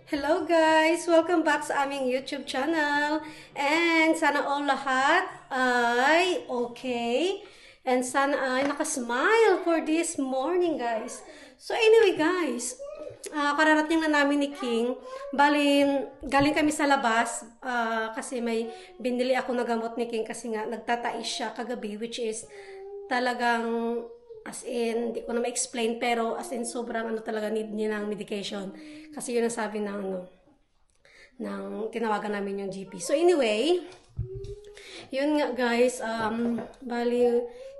Hello guys! Welcome back sa aming YouTube channel. And sana all lahat ay okay. And sana ay nakasmile for this morning guys. So anyway guys, kararating na namin ni King. Bali, galing kami sa labas kasi may binili ako na gamot ni King kasi nga nagtatais siya kagabi, which is talagang as in, hindi ko na ma-explain, pero as in, sobrang ano talaga need niya ng medication. Kasi yun ang sabi ng ano, ng tinawagan namin yung GP. So anyway, yun nga guys, bali,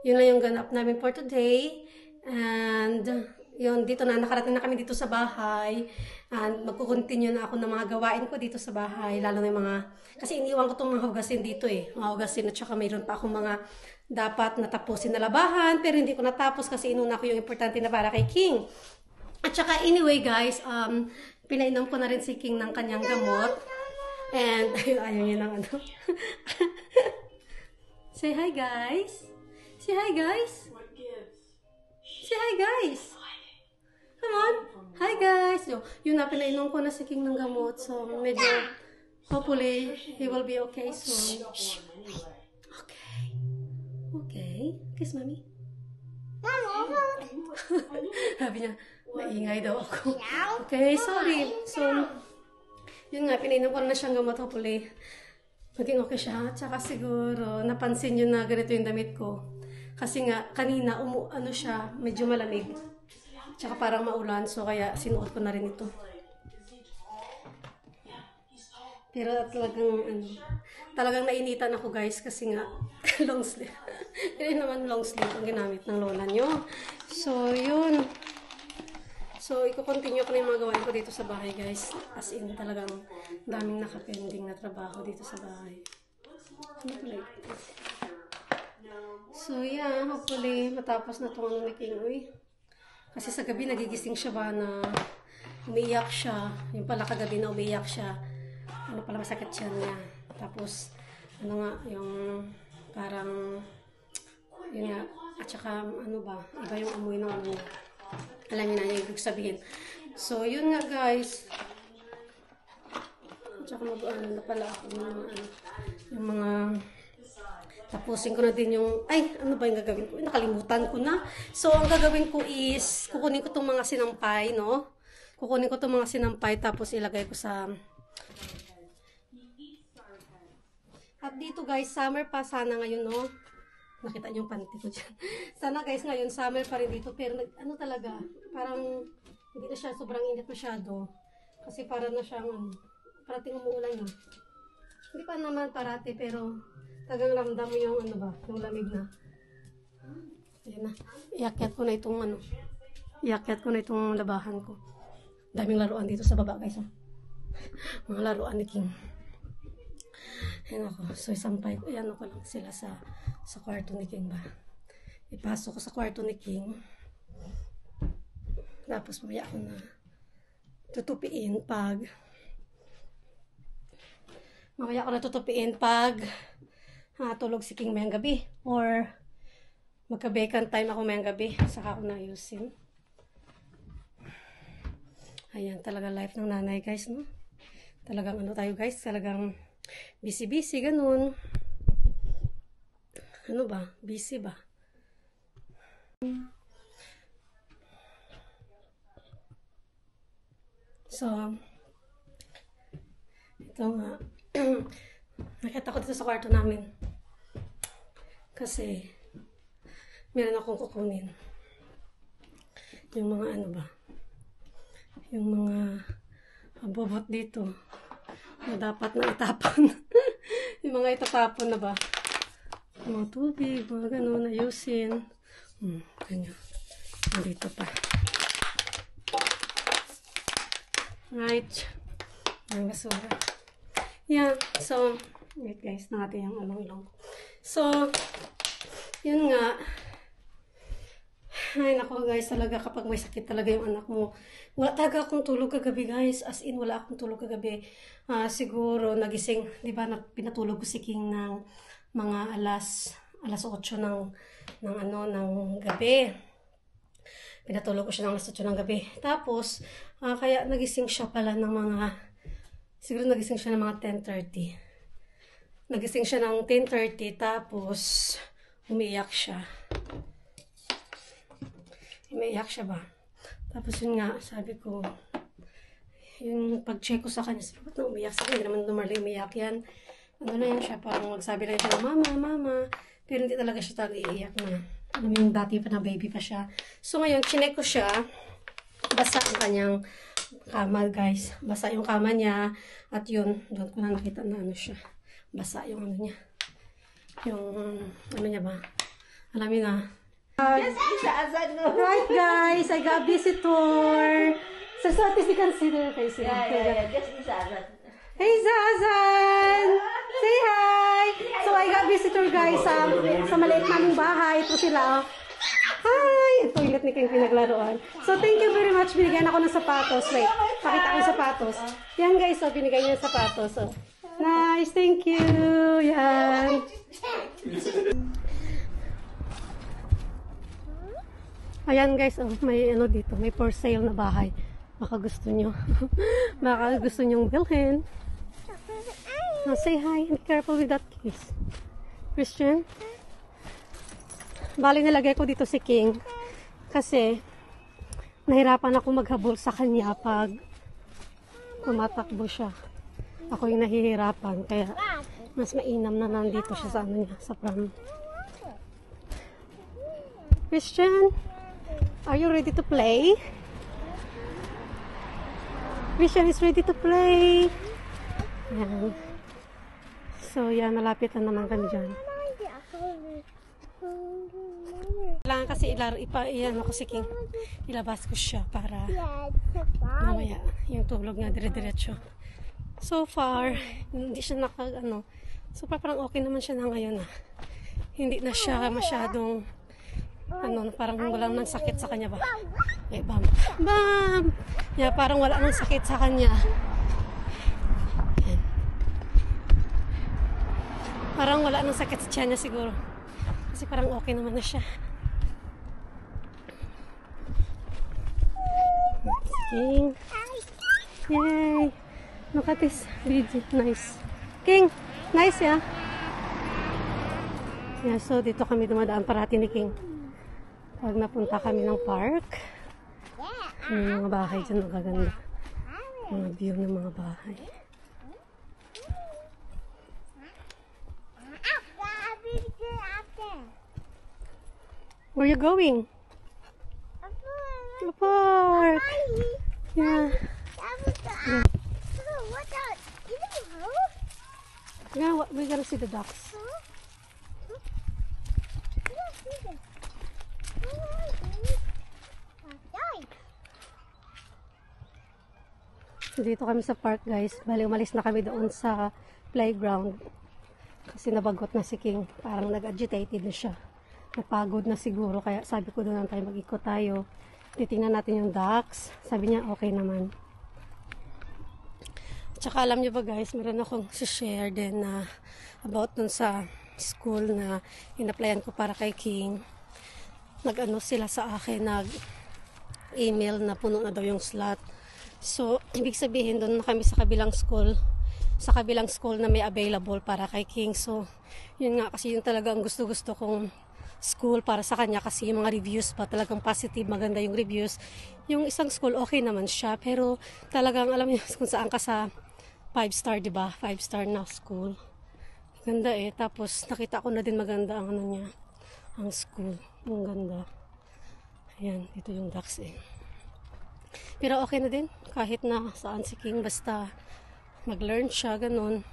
yun lang yung ganap namin for today. And, yun, dito na, nakarating na kami dito sa bahay. And magkukontinue na ako ng mga gawain ko dito sa bahay. Lalo na yung mga, kasi iniwan ko itong mga hugasin dito eh. Mga hugasin at saka mayroon pa akong mga dapat natapusin na labahan. Pero hindi ko natapos kasi inuna ko yung importante na para kay King. At saka anyway guys, pinainom ko na rin si King ng kanyang gamot. And, ayaw niya ng ano. Say hi guys. Say hi guys. Say hi guys. Come on. Hi guys. Yun na, pinainom ko na si King ng gamot. So, medyo, hopefully, he will be okay soon. Okay. Okay. Kiss mommy. Sabi niya, maingay daw ako. Okay, sorry. So, yun nga, pinainom ko na siyang gamot. Hopefully, maging okay siya. Tsaka siguro, napansin niyo na ganito yung damit ko. Kasi nga, kanina, ano siya, medyo malamig. Tsaka parang maulan, so kaya sinuot ko na rin ito. Pero talagang nainitan ako guys kasi nga long sleeve. Hindi naman long sleeve ang ginamit ng lola nyo. So, yun. So, iko-continue ko na yung mga gawain ko dito sa bahay guys. As in, talagang daming nakapending na trabaho dito sa bahay. Ano pala ito? So, yeah, hopefully matapos na itong ano ni King. Uy. Kasi sa gabi nagigising siya ba na umiiyak siya. Yung pala kagabi na umiiyak siya. Ano pala masakit siya niya. Tapos, ano nga, yung parang, yun nga, at saka, ano ba, iba yung amoy ng ano. Alam niyo na yung ibig sabihin. So, yun nga guys. At saka mag-ano na pala ako yung mga tapusin ko na din yung, ay, ano ba yung gagawin ko? Nakalimutan ko na. So, ang gagawin ko is, kukunin ko itong mga sinampay, no? Kukunin ko itong mga sinampay, tapos ilagay ko sa... At dito guys, summer pa sana ngayon, no? Nakita niyo yung panty ko dyan. Sana guys, ngayon, summer pa rin dito. Pero, ano talaga, parang, hindi na siya sobrang init masyado. Kasi para na siyang, parating umuulan yun. Hindi pa naman parati, pero... Tagang ramdam mo yung ano ba, yung lamig na. Ayan na. Iakyat ko na itong ano. Iakyat ko na itong labahan ko. Daming laruan dito sa baba guys. Mga laruan ni King. Ayan ako. So isampay ko. Ayan ako lang sila sa kwarto ni King ba. Ipasok ko sa kwarto ni King. Tapos mamaya ako na tutupiin pag tulog si King mayang gabi or magka-vacant time ako mayang gabi saka ako naayusin. Ayan, talaga life ng nanay guys, no? Talagang ano tayo guys, talagang busy ganun. Ano ba? Busy ba? So, ito nga. Nakita ko dito sa kwarto namin. Kasi, meron akong kukunin. Yung mga ano ba? Yung mga abobot dito na dapat na itapon. Yung mga itatapon na ba? Yung mga tubig, mga ganun, ayusin. Ganyan. Nandito pa. Right. Ang basura. Yeah, so, wait guys, natin yung along-along. So, yun nga. Ay, naku guys, talaga kapag may sakit talaga yung anak mo. Wala talaga akong tulog kagabi guys. As in, wala akong tulog kagabi. Siguro, nagising, di ba, pinatulog ko si King ng mga alas 8 ng gabi. Pinatulog ko siya ng alas 8 ng gabi. Tapos, kaya nagising siya pala ng mga, siguro nagising siya ng mga 10:30. Nagising siya ng 10:30, tapos umiiyak siya. Umiiyak siya ba? Tapos yun nga, sabi ko, yung pag-check ko sa kanya, sabi ko, ba't na umiiyak sa kanya? Hindi naman normally umiiyak yan. Ano na yan siya, parang magsabi lang siya, mama, mama. Pero hindi talaga siya talaga iiyak na. Alam mo yung dati pa na baby pa siya. So ngayon, chinek ko siya. Basa ang kanyang kama, guys. Basa yung kama niya. At yun, doon ko na nakita na ano siya. Basa yung ano niya. Yung, ano niya ba? Alam niyo na. Right, guys. I got a visitor. So, at least you can see their face. Yeah. Just Azad. Hey, Zazan! Say hi! So, I got visitor, guys, sa maliit naming bahay. Ito sila, oh. Hi! Ito yung ni King pinaglaruan. So, thank you very much. Binigyan ako ng sapatos. Wait, pakita ko yung sapatos. Yan, guys, so, binigay niya yung sapatos. Oh. Nice, thank you! Yan. Ayan, guys, oh, may ano dito, may for sale na bahay. Baka gusto nyo. Baka gusto nyong bilhin. Now say hi and be careful with that kiss. Christian? Bali nilagay ko dito si King kasi nahirapan ako maghabol sa kanya pag tumatakbo siya. Ako yung nahihirapan kaya mas mainam na nandito siya sa ano niya, sa pram. Christian? Are you ready to play? Christian is ready to play. Yan. So, yan. Malapit na naman kami dyan. Kailangan kasi iyan ako si King. Ilabas ko siya para mamaya yung tulog nga dire-diretso. So far, hindi siya so far parang okay naman siya na ngayon na. Hindi na siya masyadong parang walang nang sakit sa kanya ba? Eh, bam. Bam! Yeah, parang wala nang sakit sa kanya. Yan. Parang wala nang sakit sa tiyan niya siguro. Kasi parang okay naman na siya. King. Yay! Look at this video. Nice. King! Nice, yeah? Yeah, so dito kami dumadaan parati ni King. Pag napunta kami ng park, yung mga bahay dyan magaganda. Mga view ng mga bahay. Where are you going? A park. Yeah. Yeah, we're gonna see the ducks. Dito kami sa park, guys. Bali, umalis na kami doon sa playground. Kasi nabagot na si King. Parang nag-agitated na siya. Napagod na siguro. Kaya sabi ko doon tayo mag-ikot tayo. Titingnan natin yung ducks. Sabi niya, okay naman. Tsaka alam niyo ba, guys, meron akong share din na about dun sa school na in-applyan ko para kay King. Nag-ano sila sa akin, nag-email na puno na daw yung slot. So, ibig sabihin, doon na kami sa kabilang school na may available para kay King. So, yun nga, kasi yun talaga ang gusto-gusto kong school para sa kanya kasi yung mga reviews pa talagang positive, maganda yung reviews. Yung isang school, okay naman siya, pero talagang alam niyo kung saan ka sa 5-star, diba? 5-star na school. Ganda eh. Tapos, nakita ko na din maganda ang ano niya, ang school. Ang ganda. Ayan, dito yung ducks eh. Pero okay na din, kahit na saan si King, basta mag-learn siya, ganun.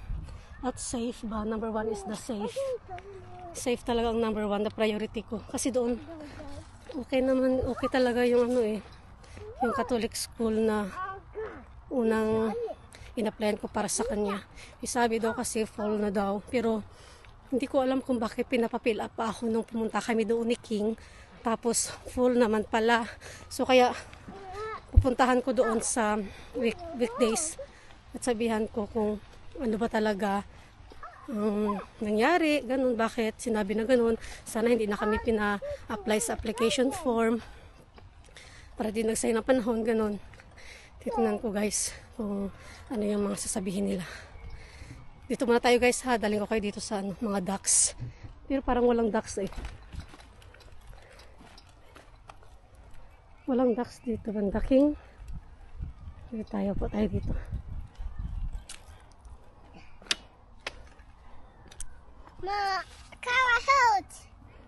At safe ba? Number one is the safe. Safe talaga ang number one, the priority ko. Kasi doon, okay naman, okay talaga yung ano eh, yung Catholic school na unang in-applyan ko para sa kanya. Sabi daw kasi full na daw, pero hindi ko alam kung bakit pinapapil up pa ako nung pumunta kami doon ni King. Tapos full naman pala. So kaya pupuntahan ko doon sa weekdays at sabihan ko kung ano ba talaga nangyari, ganun, bakit sinabi na ganun. Sana hindi na kami pina-apply sa application form. Para di nagsayang ng panahon, ganun. Titignan ko guys kung ano yung mga sasabihin nila. Dito muna tayo guys ha. Daling ko kayo dito sa mga ducks. Pero parang walang ducks eh. Walang ducks dito. Bandaking. Tayo dito. Ma, Kara, hold.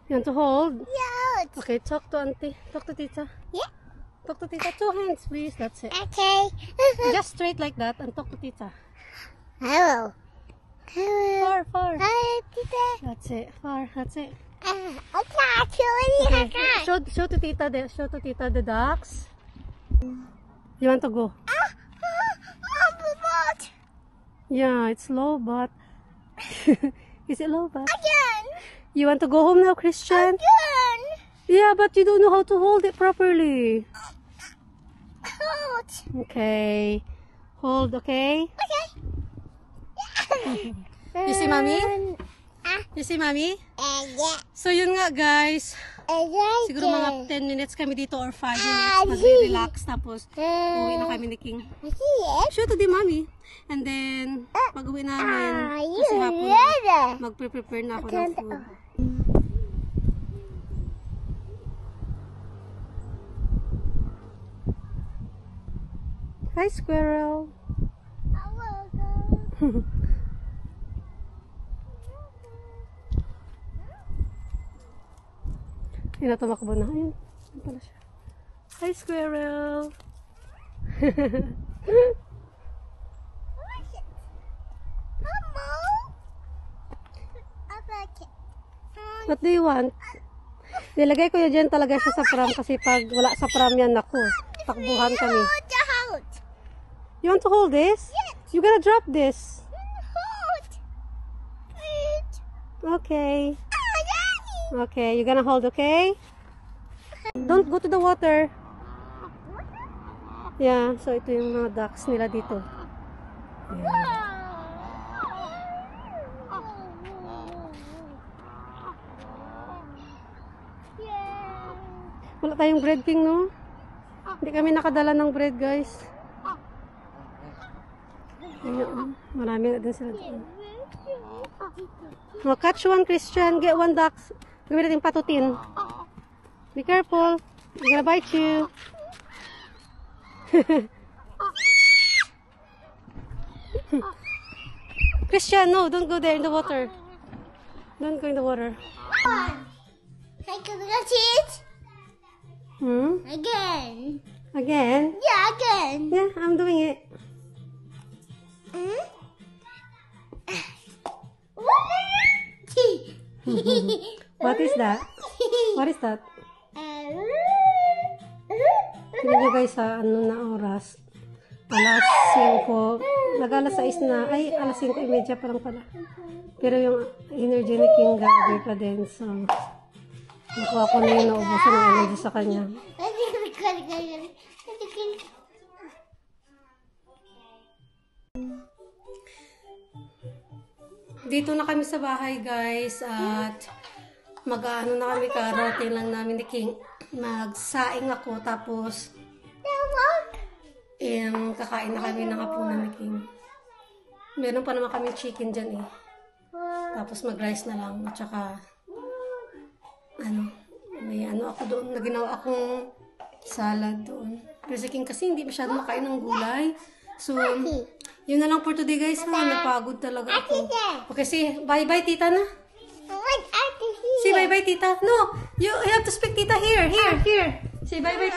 You want to hold? Yeah, hold. Okay, talk to auntie. Talk to tita. Yeah. Talk to tita. 2 hands please. That's it. Okay. Just straight like that and talk to tita. Hello. Hello. Far. Hi, Tita. That's it. Far. That's it. I can't actually. I Okay. can't. Show to tita the ducks. You want to go? What? Yeah, it's low but is it low but? Again. You want to go home now, Christian? Again. Yeah, but you don't know how to hold it properly. Hold. Okay. Hold, okay? Okay. You see mommy? You see mommy? Yeah. So yun nga guys. Right. Siguro mga 10 minutes kami dito or 5 minutes. Mag-relax tapos uwi na kami ni King. Show to the mommy. And then, pag uwi namin, kasi hapon, magpre-prepare na ako ng food. Hi, squirrel. Yun na, tumakbo na. Ayun. Ayun pala siya. Hi, squirrel. What do you want? Nilagay ko yun dyan talaga siya sa pram kasi pag wala sa pram yan, naku, takbuhan kami. You want to hold this? You gotta drop this. Okay. Okay, you're gonna hold, okay? Don't go to the water. Yeah, so ito yung mga ducks nila dito. Yeah. Wala tayong bread, King, no? Hindi kami nakadala ng bread, guys. Ayan, marami na din sila dito. Oh, catch one, Christian. Get one duck. Gawin natin patutin. Be careful. They're gonna bite you. Christian, no, don't go there in the water. Don't go in the water. I can it again. Again? Yeah, again. Yeah, I'm doing it. What is that? What is that? Tingnan nyo guys sa ano na oras. Alas 5. Nag-alas 6 na. Ay, alas 5:30 pa lang pala. Pero yung energy ni King gabi pa din. So, nakuha ko na yung naubusan ng energy sa kanya. Dito na kami sa bahay guys at mag-ano na kami, karating lang namin ni King. Magsaing ako tapos kakain na kami ng hapunan ni King. Meron pa naman kami chicken dyan eh. Tapos mag-rice na lang at saka may ako doon na ginawa akong salad doon. Pero si King kasi hindi masyado makain ng gulay. So, yun na lang for today guys ha. Napagod talaga ako. Okay, say bye-bye tita na. Say bye-bye tita. No, you have to speak tita here. Say bye-bye.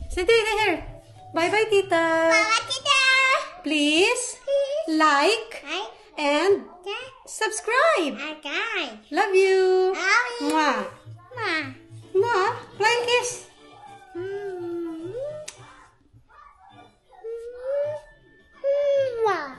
Say tita here. Bye-bye tita. Please like and subscribe. Love you. Mwah. Mwah. Flying kiss. Ma.